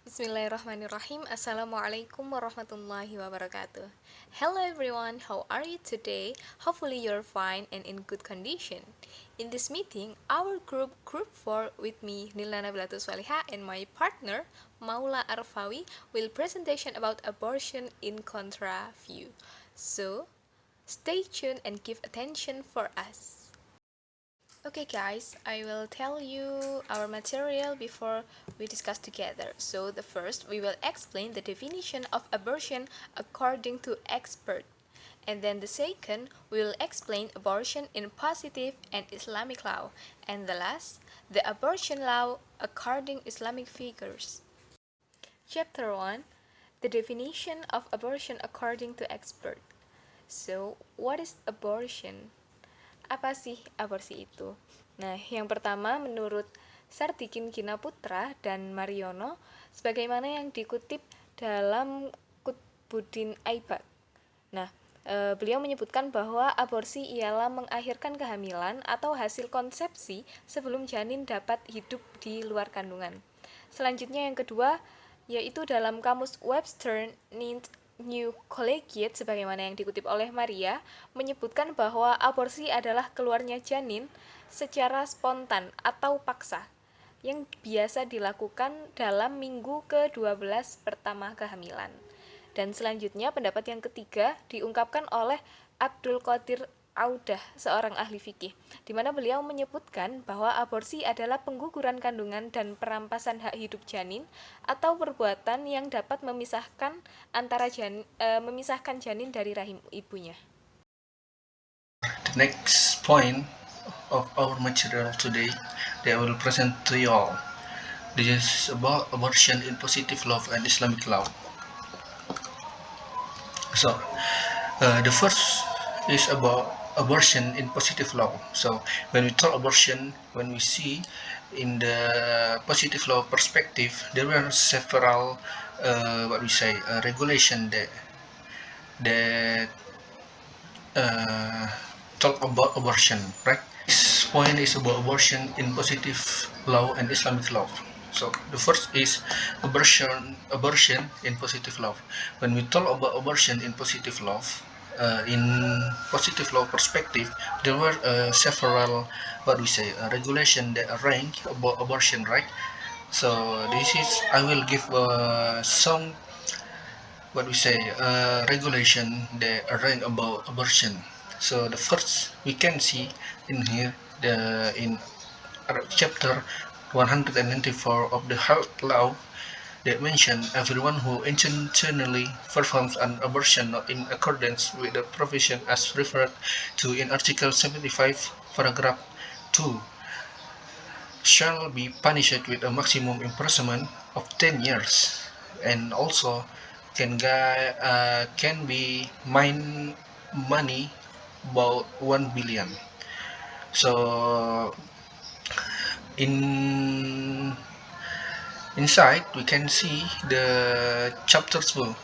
Bismillahirrahmanirrahim. Assalamualaikum warahmatullahi wabarakatuh. Hello everyone, how are you today? Hopefully you're fine and in good condition. In this meeting, our group 4 with me Nilna Nabilatul Swaliha and my partner Maula Arfawi will presentation about abortion in contra view. So, stay tuned and give attention for us. Okay guys, I will tell you our material before we discuss together. So the first, we will explain the definition of abortion according to expert. And then the second, we will explain abortion in positive and Islamic law. And the last, the abortion law according Islamic figures. Chapter 1, the definition of abortion according to expert. So, what is abortion? Apa sih aborsi itu? Nah, yang pertama menurut Sardikin Gina Putra dan Mariono, sebagaimana yang dikutip dalam Kutbuddin Aibak. Nah, beliau menyebutkan bahwa aborsi ialah mengakhirkan kehamilan atau hasil konsepsi sebelum janin dapat hidup di luar kandungan. Selanjutnya yang kedua, yaitu dalam kamus Webster New Collegiate sebagaimana yang dikutip oleh Maria menyebutkan bahwa aborsi adalah keluarnya janin secara spontan atau paksa yang biasa dilakukan dalam minggu ke-12 pertama kehamilan. Dan selanjutnya pendapat yang ketiga diungkapkan oleh Abdul Qadir Audah, seorang ahli fikih, di mana beliau menyebutkan bahwa aborsi adalah pengguguran kandungan dan perampasan hak hidup janin atau perbuatan yang dapat memisahkan janin dari rahim ibunya. The next point of our material today that I will present to you all. This is about abortion in positive law and Islamic law. So, the first is about abortion in positive law. So, when we talk abortion, when we see in the positive law perspective, there were several regulation that talk about abortion, right? This point is about abortion in positive law and Islamic law. So the first is abortion in positive law. When we talk about abortion in positive law, in positive law perspective, there were several regulation that arrange about abortion, right? So this is I will give some regulation that arrange about abortion. So the first we can see in here in chapter 194 of the health law that mention everyone who intentionally performs an abortion not in accordance with the provision as referred to in Article 75 paragraph 2 shall be punished with a maximum imprisonment of 10 years and also can be mine money about 1 billion. So inside we can see the chapter 2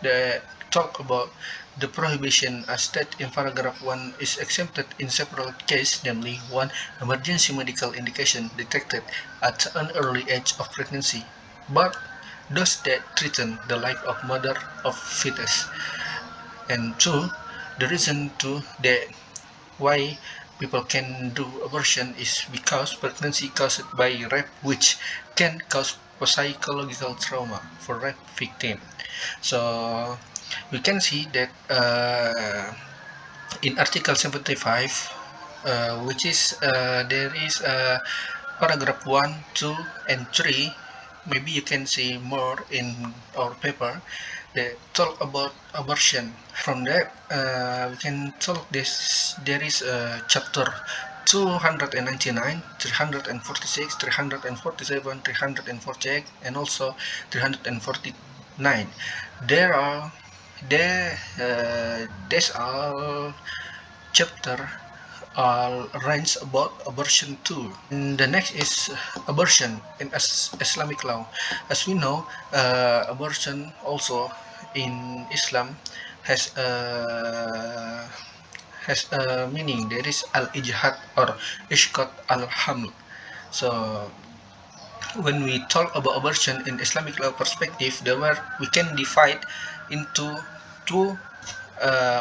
that talk about the prohibition as stated in paragraph 1 is exempted in several cases, namely 1. Emergency medical indication detected at an early age of pregnancy, but those that threaten the life of mother of fetus, and 2. The reason that why people can do abortion is because pregnancy caused by rape, which can cause psychological trauma for rape victim. So we can see that in Article 75, which is there is paragraph 1, 2, and 3. Maybe you can see more in our paper that talk about abortion. From that, we can talk this. There is a chapter 299, 346, 347, 348, and also 349. There's all chapter range about abortion too. And the next is abortion in Islamic law. As we know, abortion also in Islam has a meaning. There is al-ijhad or ishqat al-haml. So when we talk about abortion in Islamic law perspective, we can divide into two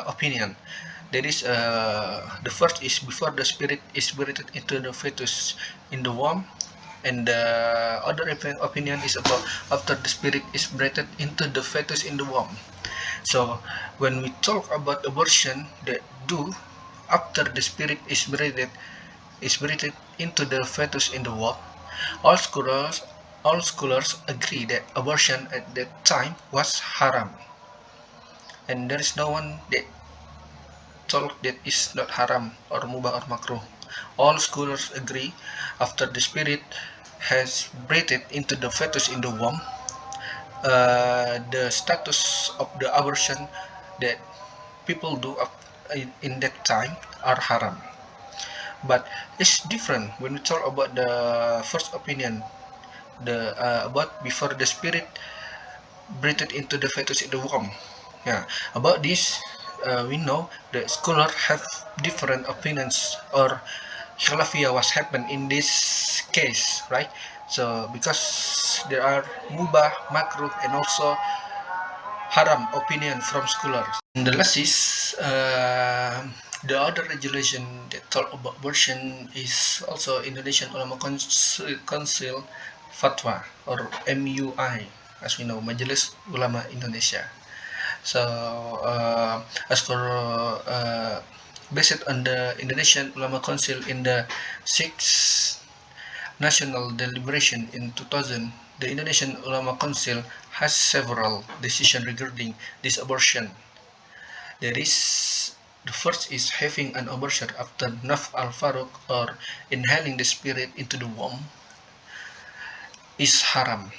opinion. There is the first is before the spirit is breathed into the fetus in the womb, and the other opinion is about after the spirit is breathed into the fetus in the womb. So when we talk about abortion that do after the spirit is breathed into the fetus in the womb, all scholars agree that abortion at that time was haram, and there is no one that told that is not haram or mubah or makruh. All scholars agree after the spirit has breathed into the fetus in the womb, the status of the abortion that people do in that time are haram. But it's different when we talk about the first opinion, the about before the spirit breathed into the fetus in the womb. Yeah, about this, we know the scholar have different opinions or khilafiyah was happen in this case, right? So because there are mubah, makruh, and also haram opinion from scholars. And the last is the other regulation that talk about abortion is also Indonesian Ulama Council Fatwa or MUI, as we know, Majelis Ulama Indonesia. So as for based on the Indonesian Ulama Council in the sixth national deliberation in 2000, the Indonesian Ulama Council has several decisions regarding this abortion. There is the first is having an abortion after naf al-faruq or inhaling the spirit into the womb is haram,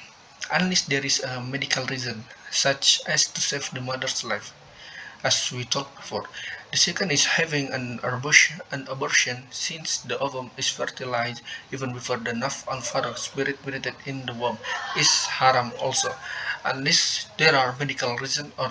unless there is a medical reason, such as to save the mother's life, as we talked before. The second is having an abortion since the ovum is fertilized even before the naf al-faruq spirit breathed in the womb is haram also, unless there are medical reason or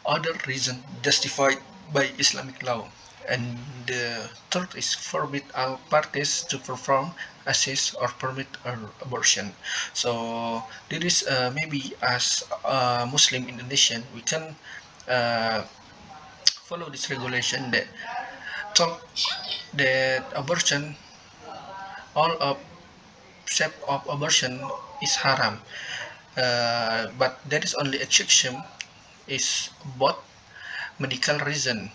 other reason justified by Islamic law. And the third is forbid all parties to perform, assist, or permit an abortion. So this is maybe as a Muslim Indonesian, we can uh, follow this regulation that talk that abortion, all of shape of abortion is haram. But there is only exception is both medical reason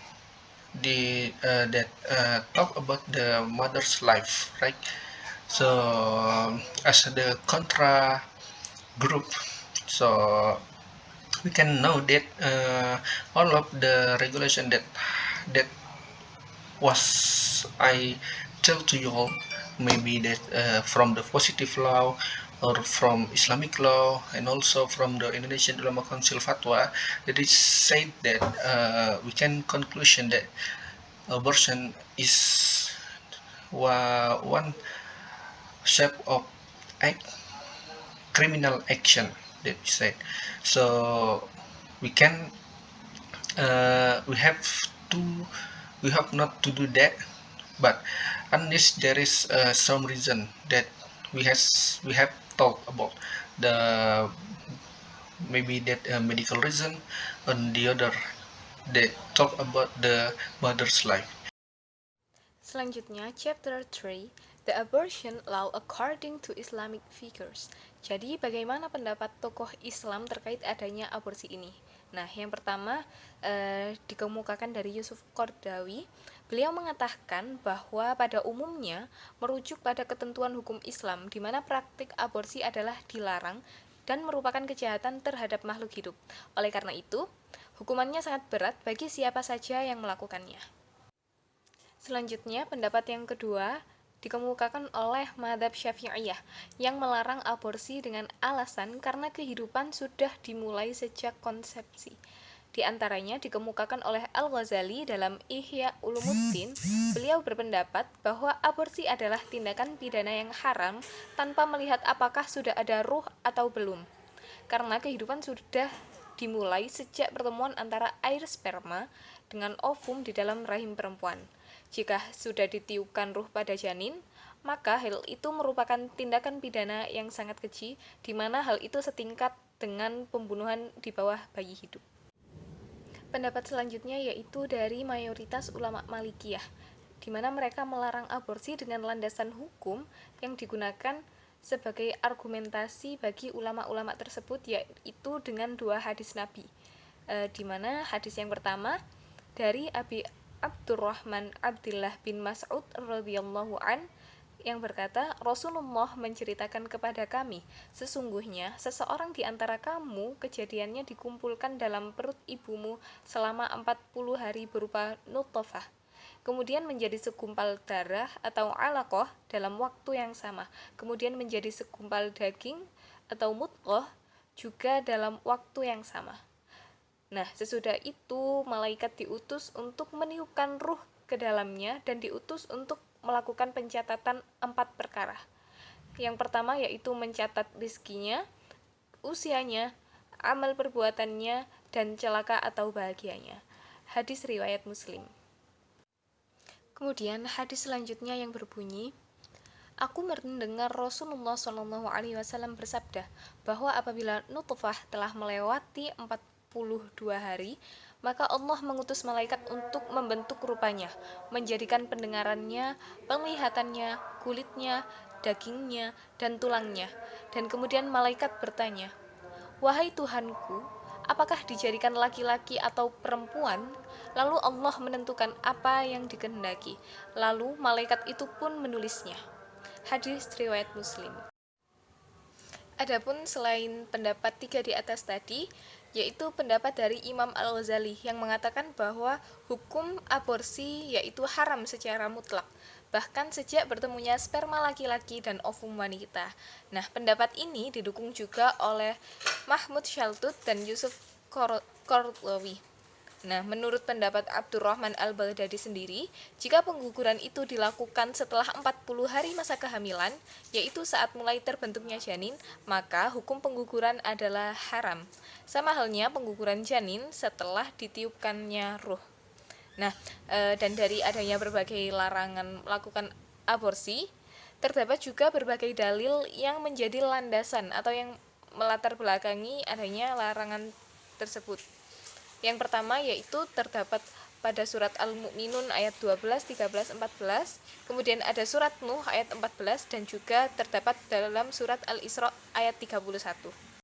that talk about the mother's life, right? So as the contra group, so we can know that all of the regulation that was I tell to you all, maybe that from the positive law or from Islamic law and also from the Indonesian Ulama Council fatwa, it is said that we can conclusion that abortion is one shape of act, criminal action that we said. So we can to we have not to do that, but unless there is some reason that we have talked about the maybe that medical reason, and the other that talk about the mother's life. Selanjutnya, Chapter 3, The Abortion Law According to Islamic Figures. Jadi, bagaimana pendapat tokoh Islam terkait adanya aborsi ini? Nah, yang pertama dikemukakan dari Yusuf Qardawi. Beliau mengatakan bahwa pada umumnya merujuk pada ketentuan hukum Islam di mana praktik aborsi adalah dilarang dan merupakan kejahatan terhadap makhluk hidup. Oleh karena itu, hukumannya sangat berat bagi siapa saja yang melakukannya. Selanjutnya, pendapat yang kedua dikemukakan oleh Madzhab Syafi'iyah yang melarang aborsi dengan alasan karena kehidupan sudah dimulai sejak konsepsi. Di antaranya dikemukakan oleh Al-Ghazali dalam Ihya Ulumuddin. Beliau berpendapat bahwa aborsi adalah tindakan pidana yang haram tanpa melihat apakah sudah ada ruh atau belum, karena kehidupan sudah dimulai sejak pertemuan antara air sperma dengan ovum di dalam rahim perempuan. Jika sudah ditiupkan ruh pada janin, maka hal itu merupakan tindakan pidana yang sangat keji, di mana hal itu setingkat dengan pembunuhan di bawah bayi hidup. Pendapat selanjutnya yaitu dari mayoritas ulama Malikiyah, di mana mereka melarang aborsi dengan landasan hukum yang digunakan sebagai argumentasi bagi ulama-ulama tersebut, yaitu dengan dua hadis Nabi, di mana hadis yang pertama dari Abi Abdurrahman Abdullah bin Mas'ud radhiyallahu an yang berkata, Rasulullah menceritakan kepada kami, sesungguhnya seseorang di antara kamu kejadiannya dikumpulkan dalam perut ibumu selama 40 hari berupa nutfah, kemudian menjadi segumpal darah atau alaqah dalam waktu yang sama, kemudian menjadi segumpal daging atau mudghah juga dalam waktu yang sama. Nah, sesudah itu malaikat diutus untuk meniupkan ruh ke dalamnya dan diutus untuk melakukan pencatatan 4 perkara. Yang pertama yaitu mencatat rizkinya, usianya, amal perbuatannya, dan celaka atau bahagianya. Hadis riwayat Muslim. Kemudian hadis selanjutnya yang berbunyi, aku mendengar Rasulullah SAW bersabda bahwa apabila nutfah telah melewati 42 hari, maka Allah mengutus malaikat untuk membentuk rupanya, menjadikan pendengarannya, penglihatannya, kulitnya, dagingnya, dan tulangnya. Dan kemudian malaikat bertanya, wahai Tuhanku, apakah dijadikan laki-laki atau perempuan? Lalu Allah menentukan apa yang dikehendaki. Lalu malaikat itu pun menulisnya. Hadis riwayat Muslim. Adapun selain pendapat 3 di atas tadi, yaitu pendapat dari Imam Al-Ghazali yang mengatakan bahwa hukum aborsi yaitu haram secara mutlak, bahkan sejak bertemunya sperma laki-laki dan ovum wanita. Nah, pendapat ini didukung juga oleh Mahmud Shaltut dan Yusuf Qaradawi. Nah, menurut pendapat Abdurrahman Al-Baghdadi sendiri, jika pengguguran itu dilakukan setelah 40 hari masa kehamilan, yaitu saat mulai terbentuknya janin, maka hukum pengguguran adalah haram. Sama halnya pengguguran janin setelah ditiupkannya ruh. Nah, dan dari adanya berbagai larangan melakukan aborsi, terdapat juga berbagai dalil yang menjadi landasan atau yang melatar belakangi adanya larangan tersebut. Yang pertama yaitu terdapat pada surat Al-Mu'minun ayat 12, 13, 14, kemudian ada surat Nuh ayat 14, dan juga terdapat dalam surat Al-Isra ayat 31.